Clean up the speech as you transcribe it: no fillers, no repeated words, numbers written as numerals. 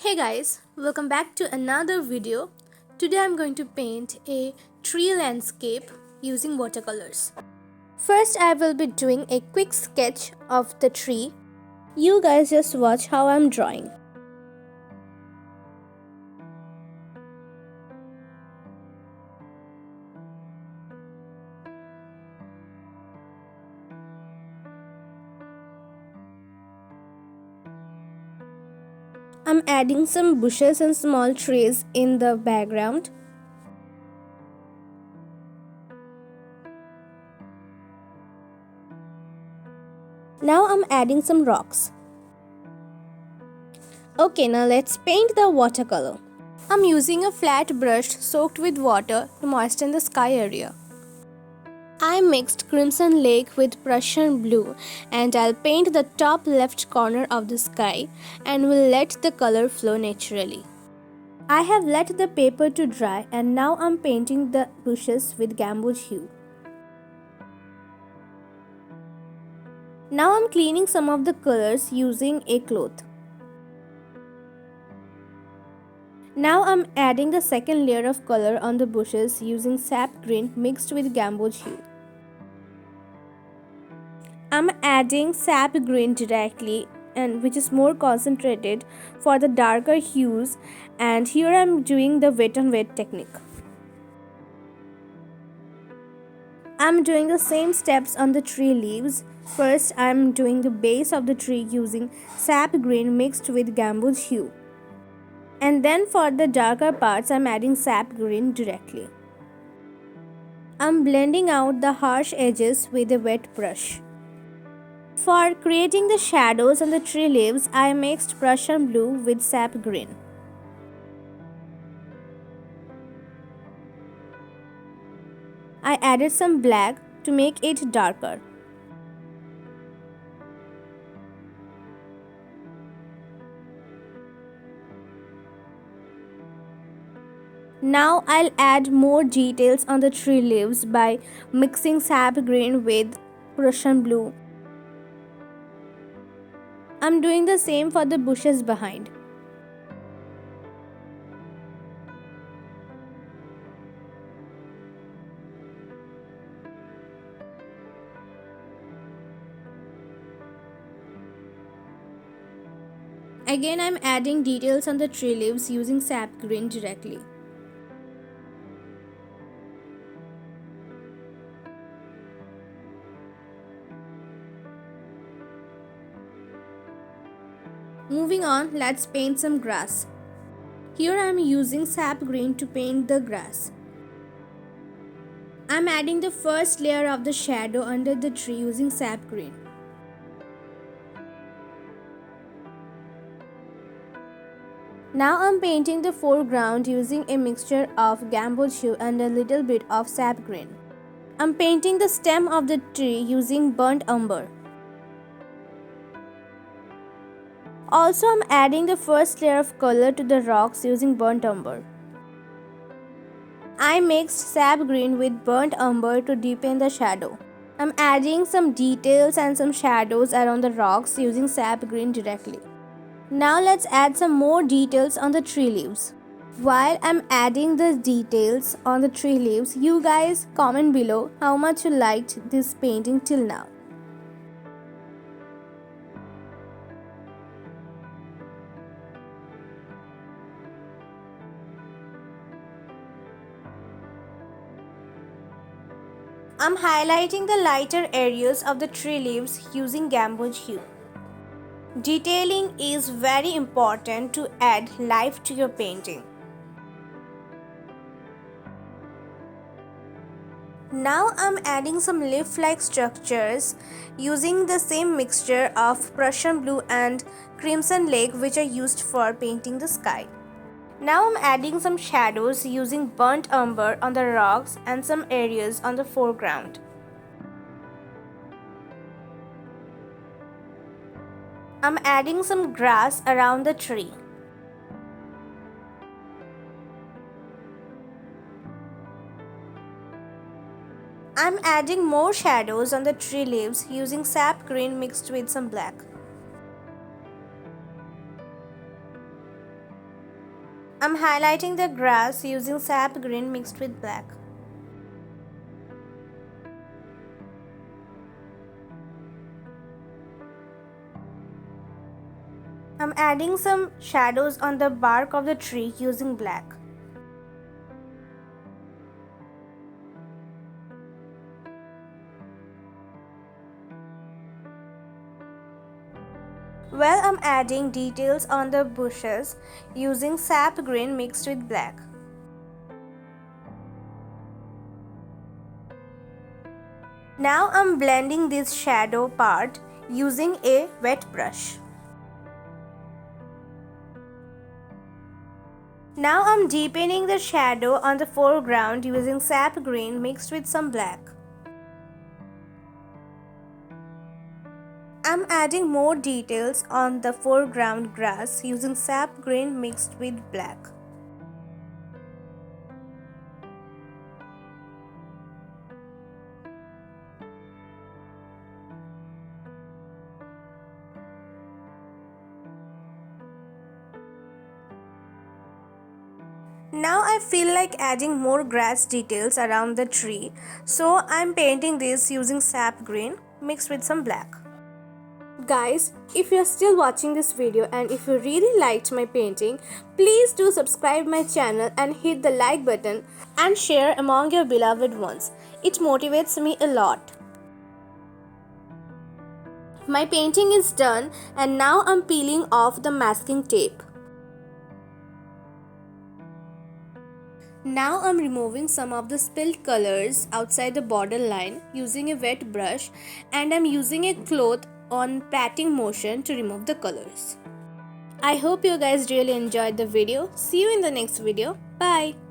Hey guys, welcome back to another video. Today I'm going to paint a tree landscape using watercolors. First I will be doing a quick sketch of the tree. You guys just watch how I'm drawing. I'm adding some bushes and small trees in the background. Now I'm adding some rocks. Okay, now let's paint the watercolor. I'm using a flat brush soaked with water to moisten the sky area. I mixed crimson lake with Prussian blue and I'll paint the top left corner of the sky and will let the color flow naturally. I have let the paper to dry and now I'm painting the bushes with gamboge hue. Now I'm cleaning some of the colors using a cloth. Now I'm adding the second layer of color on the bushes using sap green mixed with gamboge hue. I'm adding sap green directly and which is more concentrated for the darker hues, and here I'm doing the wet on wet technique. I'm doing the same steps on the tree leaves. First I'm doing the base of the tree using sap green mixed with gamboge hue. And then for the darker parts I'm adding sap green directly. I'm blending out the harsh edges with a wet brush. For creating the shadows on the tree leaves, I mixed Prussian blue with sap green. I added some black to make it darker. Now I'll add more details on the tree leaves by mixing sap green with Prussian blue. I'm doing the same for the bushes behind. Again, I'm adding details on the tree leaves using sap green directly. Moving on, let's paint some grass. Here I am using sap green to paint the grass. I am adding the first layer of the shadow under the tree using sap green. Now I am painting the foreground using a mixture of gamboge hue and a little bit of sap green. I am painting the stem of the tree using burnt umber. Also, I am adding the first layer of color to the rocks using burnt umber. I mixed sap green with burnt umber to deepen the shadow. I am adding some details and some shadows around the rocks using sap green directly. Now let's add some more details on the tree leaves. While I am adding the details on the tree leaves, you guys comment below how much you liked this painting till now. I'm highlighting the lighter areas of the tree leaves using gamboge hue. Detailing is very important to add life to your painting. Now I'm adding some leaf-like structures using the same mixture of Prussian blue and crimson lake which I used for painting the sky. Now I'm adding some shadows using burnt umber on the rocks and some areas on the foreground. I'm adding some grass around the tree. I'm adding more shadows on the tree leaves using sap green mixed with some black. I'm highlighting the grass using sap green mixed with black. I'm adding some shadows on the bark of the tree using black. Well, I'm adding details on the bushes using sap green mixed with black. Now I'm blending this shadow part using a wet brush. Now I'm deepening the shadow on the foreground using sap green mixed with some black. I'm adding more details on the foreground grass using sap green mixed with black. Now I feel like adding more grass details around the tree, so I'm painting this using sap green mixed with some black. Guys, if you're still watching this video and if you really liked my painting, please do subscribe my channel and hit the like button and share among your beloved ones. It motivates me a lot. My painting is done and now I'm peeling off the masking tape. Now I'm removing some of the spilled colors outside the border line using a wet brush, and I'm using a cloth on patting motion to remove the colors. I hope you guys really enjoyed the video. See you in the next video. Bye.